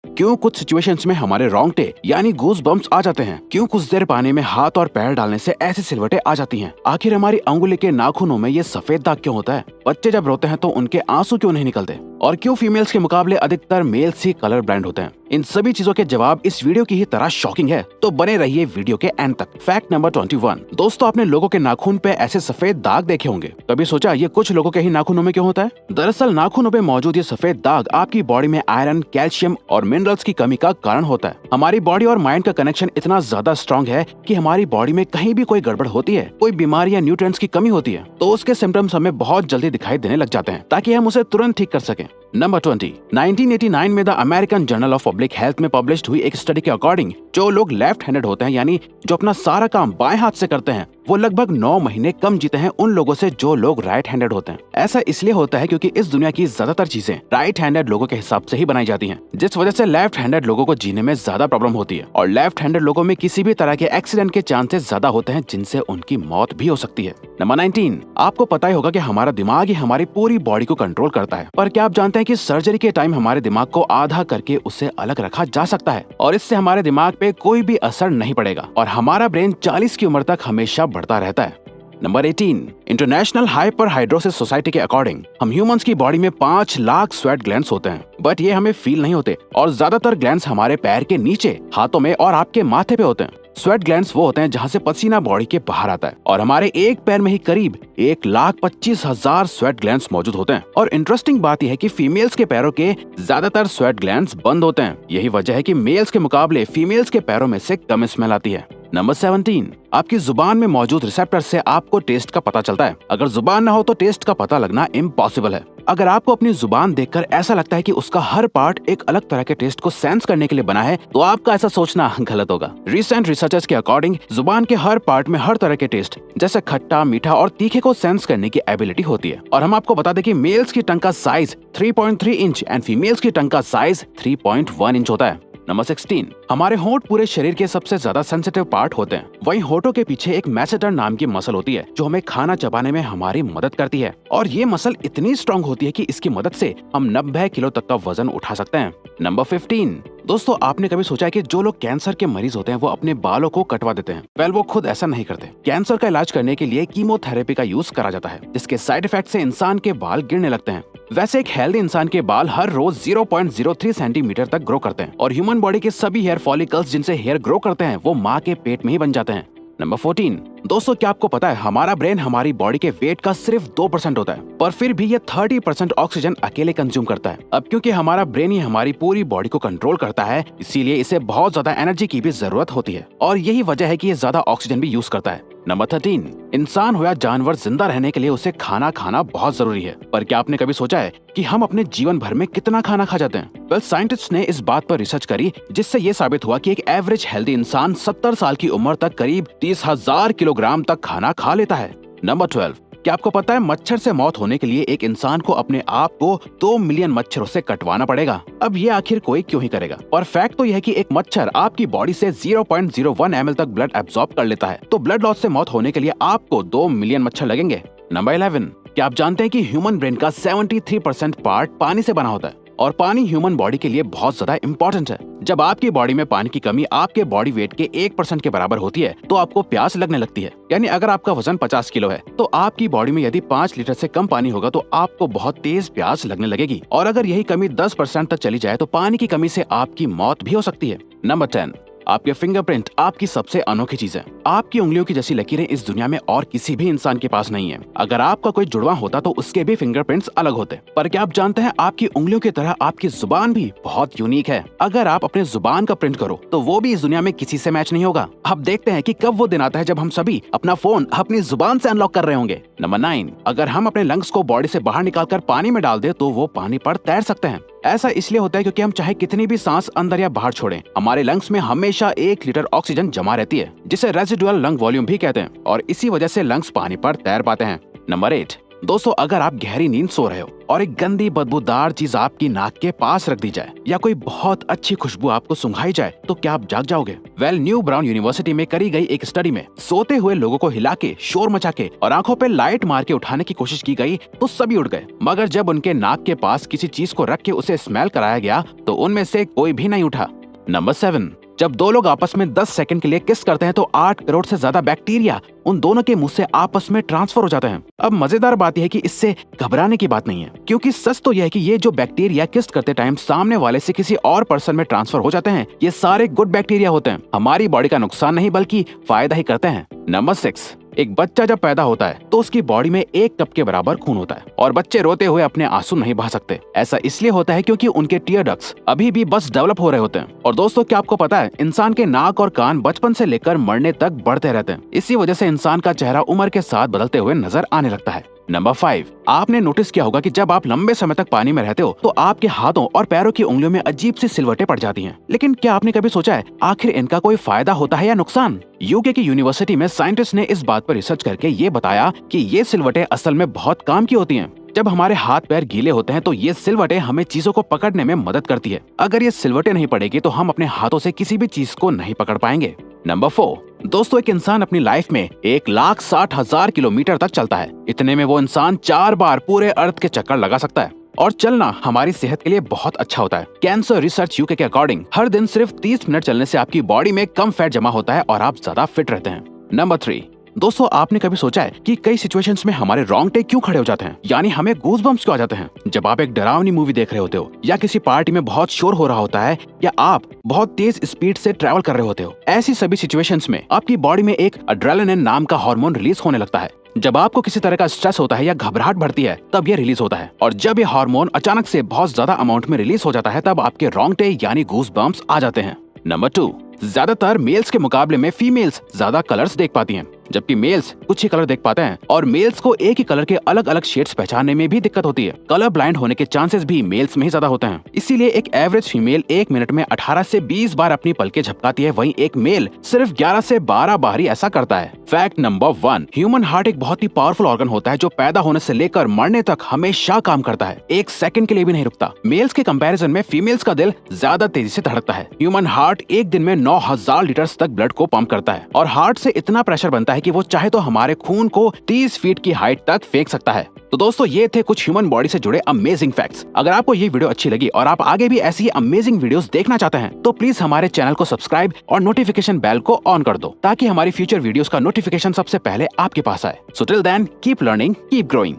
क्यों कुछ सिचुएशंस में हमारे रोंगटे यानी गूज बम्प्स आ जाते हैं? क्यों कुछ देर पानी में हाथ और पैर डालने से ऐसी सिलवटें आ जाती हैं? आखिर हमारी अंगुली के नाखूनों में ये सफेद दाग क्यों होता है? बच्चे जब रोते हैं तो उनके आंसू क्यों नहीं निकलते? और क्यों फीमेल्स के मुकाबले अधिकतर मेल्स ही कलर ब्लाइंड होते हैं? इन सभी चीजों के जवाब इस वीडियो की ही तरह शॉकिंग है, तो बने रहिए वीडियो के एंड तक। Fact number 21। दोस्तों, आपने लोगों के नाखून पे ऐसे सफेद दाग देखे होंगे। कभी सोचा ये कुछ लोगों के ही नाखूनों में क्यों होता है? दरअसल नाखूनों पे मौजूद ये सफेद दाग आपकी बॉडी में आयरन, कैल्शियम और मिनरल्स की कमी का कारण होता है। हमारी बॉडी और माइंड का कनेक्शन इतना ज्यादा स्ट्रॉन्ग है कि हमारी बॉडी में कहीं भी कोई गड़बड़ होती है, कोई बीमारी या न्यूट्रिएंट्स की कमी होती है, तो उसके सिम्टम्स हमें बहुत जल्दी दिखाई देने लग जाते हैं, ताकि हम उसे तुरंत ठीक कर सकें। नंबर 20। 1989 में the American journal of public health में पब्लिश हुई एक स्टडी के अकॉर्डिंग जो लोग लेफ्ट हैंडेड होते हैं, यानी जो अपना सारा काम बाएं हाथ से करते हैं, वो लगभग 9 महीने कम जीते हैं उन लोगों से जो लोग राइट हैंडेड होते हैं। ऐसा इसलिए होता है क्योंकि इस दुनिया की ज्यादातर चीजें राइट हैंडेड लोगों के हिसाब से ही बनाई जाती हैं, जिस वजह से लेफ्ट हैंडेड लोगों को जीने में ज्यादा प्रॉब्लम होती है। और लेफ्ट हैंडेड लोगों में किसी भी तरह के एक्सीडेंट के चांसेस ज्यादा होते हैं, जिनसे उनकी मौत भी हो सकती है। नंबर 19। आपको पता ही होगा कि हमारा दिमाग ही हमारी पूरी बॉडी को कंट्रोल करता है, पर क्या आप जानते हैं कि सर्जरी के टाइम हमारे दिमाग को आधा करके उसे अलग रखा जा सकता है और इससे हमारे दिमाग पे कोई भी असर नहीं पड़ेगा और हमारा ब्रेन 40 की उम्र तक हमेशा बढ़ता रहता है। नंबर 18। इंटरनेशनल हाइपरहाइड्रोसिस सोसाइटी के अकॉर्डिंग हम ह्यूमंस की बॉडी में 5 लाख स्वेट ग्लैंड्स होते हैं, बट ये हमें फील नहीं होते और ज्यादातर ग्लैंड्स हमारे पैर के नीचे, हाथों में और आपके माथे पे होते हैं। स्वेट ग्लैंड्स वो होते हैं जहाँ से पसीना बॉडी के बाहर आता है और हमारे एक पैर में ही करीब 1,25,000 स्वेट ग्लैंड्स मौजूद होते हैं। और इंटरेस्टिंग बात यह है कि फीमेल्स के पैरों के ज्यादातर स्वेट ग्लैंड्स बंद होते हैं। यही वजह है कि मेल्स के मुकाबले फीमेल्स के पैरों में से कम स्मेल आती है। नंबर 17। आपकी जुबान में मौजूद रिसेप्टर से आपको टेस्ट का पता चलता है। अगर जुबान ना हो तो टेस्ट का पता लगना इम्पॉसिबल है। अगर आपको अपनी जुबान देखकर ऐसा लगता है कि उसका हर पार्ट एक अलग तरह के टेस्ट को सेंस करने के लिए बना है, तो आपका ऐसा सोचना गलत होगा। रिसेंट रिसर्चर्स के अकॉर्डिंग जुबान के हर पार्ट में हर तरह के टेस्ट जैसे खट्टा, मीठा और तीखे को सेंस करने की एबिलिटी होती है। और हम आपको बता दें कि मेल्स की टंग का साइज 3.3 इंच एंड फीमेल्स की टंग का साइज 3.1 इंच होता है। नंबर 16। हमारे होंठ पूरे शरीर के सबसे ज्यादा सेंसिटिव पार्ट होते हैं। वहीं होठों के पीछे एक मैसेटर नाम की मसल होती है जो हमें खाना चबाने में हमारी मदद करती है और ये मसल इतनी स्ट्रांग होती है कि इसकी मदद से हम 90 किलो तक का वजन उठा सकते हैं। नंबर 15। दोस्तों, आपने कभी सोचा है कि जो लोग कैंसर के मरीज होते हैं वो अपने बालों को कटवा देते हैं? वेल, वो खुद ऐसा नहीं करते। कैंसर का इलाज करने के लिए कीमोथेरेपी का यूज करा जाता है, जिसके साइड इफेक्ट से इंसान के बाल गिरने लगते हैं। वैसे एक हेल्दी इंसान के बाल हर रोज 0.03 सेंटीमीटर तक ग्रो करते हैं और ह्यूमन बॉडी के सभी हेयर फॉलिकल्स जिनसे हेयर ग्रो करते हैं वो माँ के पेट में ही बन जाते हैं। नंबर 14। दोस्तों, क्या आपको पता है हमारा ब्रेन हमारी बॉडी के वेट का सिर्फ 2% होता है, पर फिर भी ये 30% ऑक्सीजन अकेले कंज्यूम करता है। अब क्योंकि हमारा ब्रेन ही हमारी पूरी बॉडी को कंट्रोल करता है, इसीलिए इसे बहुत ज्यादा एनर्जी की भी जरूरत होती है और यही वजह है कि ये ज्यादा ऑक्सीजन भी यूज करता है। नंबर 13। इंसान हो या जानवर, जिंदा रहने के लिए उसे खाना खाना बहुत जरूरी है, पर क्या आपने कभी सोचा है कि हम अपने जीवन भर में कितना खाना खा जाते हैं? वेल, साइंटिस्ट ने इस बात पर रिसर्च करी जिससे ये साबित हुआ कि एक एवरेज हेल्दी इंसान 70 साल की उम्र तक करीब 30,000 किलोग्राम तक खाना खा लेता है। नंबर 12। क्या आपको पता है मच्छर से मौत होने के लिए एक इंसान को अपने आप को 2 मिलियन मच्छरों से कटवाना पड़ेगा? अब ये आखिर कोई क्यों ही करेगा? पर फैक्ट तो यह है कि एक मच्छर आपकी बॉडी से 0.01 ml तक ब्लड एब्सॉर्ब कर लेता है, तो ब्लड लॉस से मौत होने के लिए आपको 2 मिलियन मच्छर लगेंगे। नंबर 11। क्या आप जानते हैं कि ह्यूमन ब्रेन का 73% पार्ट पानी से बना होता है और पानी ह्यूमन बॉडी के लिए बहुत ज्यादा इंपॉर्टेंट है। जब आपकी बॉडी में पानी की कमी आपके बॉडी वेट के 1% के बराबर होती है तो आपको प्यास लगने लगती है। यानी अगर आपका वजन 50 किलो है तो आपकी बॉडी में यदि 5 लीटर से कम पानी होगा तो आपको बहुत तेज प्यास लगने लगेगी और अगर यही कमी 10% तक चली जाए तो पानी की कमी से आपकी मौत भी हो सकती है। नंबर 10। आपके फिंगरप्रिंट आपकी सबसे अनोखी चीज है। आपकी उंगलियों की जैसी लकीरें इस दुनिया में और किसी भी इंसान के पास नहीं है। अगर आपका कोई जुड़वा होता तो उसके भी फिंगरप्रिंट्स अलग होते, पर क्या आप जानते हैं आपकी उंगलियों की तरह आपकी जुबान भी बहुत यूनिक है। अगर आप अपने जुबान का प्रिंट करो तो वो भी इस दुनिया में किसी से मैच नहीं होगा। अब देखते हैं कि कब वो दिन आता है जब हम सभी अपना फोन अपनी जुबान से अनलॉक कर रहे होंगे। नंबर 9। अगर हम अपने लंग्स को बॉडी से बाहर निकालकर पानी में डाल दे तो वो पानी पर तैर सकते हैं। ऐसा इसलिए होता है क्योंकि हम चाहे कितनी भी सांस अंदर या बाहर छोड़ें, हमारे लंग्स में हमेशा 1 लीटर ऑक्सीजन जमा रहती है, जिसे रेजिडुअल लंग वॉल्यूम भी कहते हैं और इसी वजह से लंग्स पानी पर तैर पाते हैं। नंबर 8। दोस्तों अगर आप गहरी नींद सो रहे हो और एक गंदी बदबूदार चीज आपकी नाक के पास रख दी जाए या कोई बहुत अच्छी खुशबू आपको सुंघाई जाए तो क्या आप जाग जाओगे? न्यू ब्राउन यूनिवर्सिटी में करी गई एक स्टडी में सोते हुए लोगों को हिला के, शोर मचा के और आंखों पे लाइट मार के उठाने की कोशिश की गई तो सभी उठ गए, मगर जब उनके नाक के पास किसी चीज को रख के उसे स्मेल कराया गया तो उनमें से कोई भी नहीं उठा। नंबर 7, जब दो लोग आपस में 10 सेकंड के लिए किस करते हैं तो 8 करोड़ से ज्यादा बैक्टीरिया उन दोनों के मुंह से आपस में ट्रांसफर हो जाते हैं। अब मजेदार बात यह है कि इससे घबराने की बात नहीं है, क्योंकि सच तो यह है कि ये जो बैक्टीरिया किस करते टाइम सामने वाले से किसी और पर्सन में ट्रांसफर हो जाते हैं, ये सारे गुड बैक्टीरिया होते हैं, हमारी बॉडी का नुकसान नहीं बल्कि फायदा ही करते हैं। नंबर 6, एक बच्चा जब पैदा होता है तो उसकी बॉडी में 1 कप के बराबर खून होता है और बच्चे रोते हुए अपने आंसू नहीं बहा सकते। ऐसा इसलिए होता है क्योंकि उनके टीयर डक्ट्स अभी भी बस डेवलप हो रहे होते हैं। और दोस्तों क्या आपको पता है, इंसान के नाक और कान बचपन से लेकर मरने तक बढ़ते रहते हैं। इसी वजह से इंसान का चेहरा उम्र के साथ बदलते हुए नजर आने लगता है। नंबर 5, आपने नोटिस किया होगा कि जब आप लंबे समय तक पानी में रहते हो तो आपके हाथों और पैरों की उंगलियों में अजीब सी सिलवटें पड़ जाती हैं। लेकिन क्या आपने कभी सोचा है आखिर इनका कोई फायदा होता है या नुकसान? यूके की यूनिवर्सिटी में साइंटिस्ट ने इस बात पर रिसर्च करके ये बताया कि ये सिलवटें असल में बहुत काम की होती हैं। जब हमारे हाथ पैर गीले होते हैं तो ये सिलवटें हमें चीजों को पकड़ने में मदद करती है। अगर ये सिलवटें नहीं पड़ेगी तो हम अपने हाथों से किसी भी चीज को नहीं पकड़ पाएंगे। नंबर 4, दोस्तों एक इंसान अपनी लाइफ में 1,60,000 किलोमीटर तक चलता है। इतने में वो इंसान 4 बार पूरे अर्थ के चक्कर लगा सकता है और चलना हमारी सेहत के लिए बहुत अच्छा होता है। कैंसर रिसर्च यूके के अकॉर्डिंग हर दिन सिर्फ 30 मिनट चलने से आपकी बॉडी में कम फैट जमा होता है और आप ज्यादा फिट रहते हैं। नंबर 3, दोस्तों आपने कभी सोचा है कि कई सिचुएशंस में हमारे रोंगटे क्यों खड़े हो जाते हैं, यानी हमें गूज़बम्प्स क्यों आ जाते हैं? जब आप एक डरावनी मूवी देख रहे होते हो या किसी पार्टी में बहुत शोर हो रहा होता है या आप बहुत तेज स्पीड से ट्रैवल कर रहे होते हो, ऐसी सभी सिचुएशंस में आपकी बॉडी में एक एड्रेनालिन नाम का हार्मोन रिलीज होने लगता है। जब आपको किसी तरह का स्ट्रेस होता है या घबराहट बढ़ती है तब ये रिलीज होता है, और जब ये हार्मोन अचानक से बहुत ज्यादा अमाउंट में रिलीज हो जाता है तब आपके रोंगटे यानी गूज़बम्प्स आ जाते हैं। नंबर 2, ज्यादातर मेल्स के मुकाबले में फीमेल्स ज्यादा कलर्स देख पाती हैं, जबकि मेल्स कुछ ही कलर देख पाते हैं और मेल्स को एक ही कलर के अलग अलग शेड्स पहचानने में भी दिक्कत होती है। कलर ब्लाइंड होने के चांसेस भी मेल्स में ही ज्यादा होते हैं। इसीलिए एक एवरेज फीमेल 1 मिनट में 18 से 20 बार अपनी पलकें झपकाती है, वहीं एक मेल सिर्फ 11 से 12 बार ही ऐसा करता है। फैक्ट नंबर 1, ह्यूमन हार्ट एक बहुत ही पावरफुल ऑर्गन होता है जो पैदा होने से लेकर मरने तक हमेशा काम करता है, 1 सेकंड के लिए भी नहीं रुकता। मेल्स के कंपैरिजन में फीमेल्स का दिल ज्यादा तेजी से धड़कता है। ह्यूमन हार्ट एक दिन में 9,000 लीटर तक ब्लड को पंप करता है और हार्ट से इतना प्रेशर बनता है कि वो चाहे तो हमारे खून को 30 फीट की हाइट तक फेंक सकता है। तो दोस्तों ये थे कुछ ह्यूमन बॉडी से जुड़े अमेजिंग फैक्ट्स। अगर आपको ये वीडियो अच्छी लगी और आप आगे भी ऐसी अमेजिंग वीडियोस देखना चाहते हैं तो प्लीज हमारे चैनल को सब्सक्राइब और नोटिफिकेशन बेल को ऑन कर दो ताकि हमारी फ्यूचर वीडियोस का नोटिफिकेशन सबसे पहले आपके पास आए। So till then keep learning, keep growing.